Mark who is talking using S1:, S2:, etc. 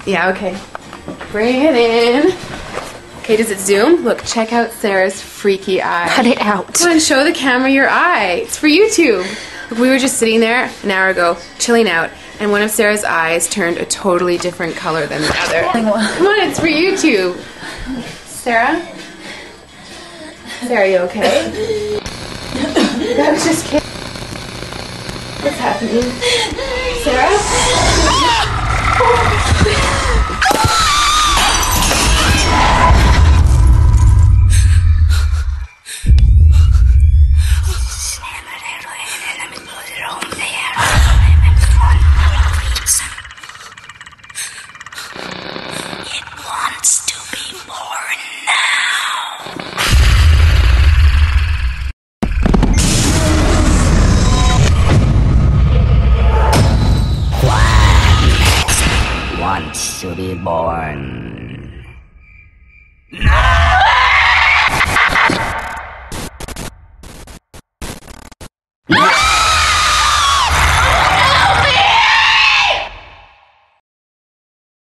S1: Yeah, okay. Bring it in. Okay, does it zoom? Look, check out Sarah's freaky eye.
S2: Cut it out.
S1: Come on, show the camera your eye. It's for YouTube. Look, we were just sitting there an hour ago, chilling out, and one of Sarah's eyes turned a totally different color than the other. Come on, it's for YouTube. Sarah? Sarah, are you okay? That was just kidding. What's happening? Sarah?
S3: Wants to be born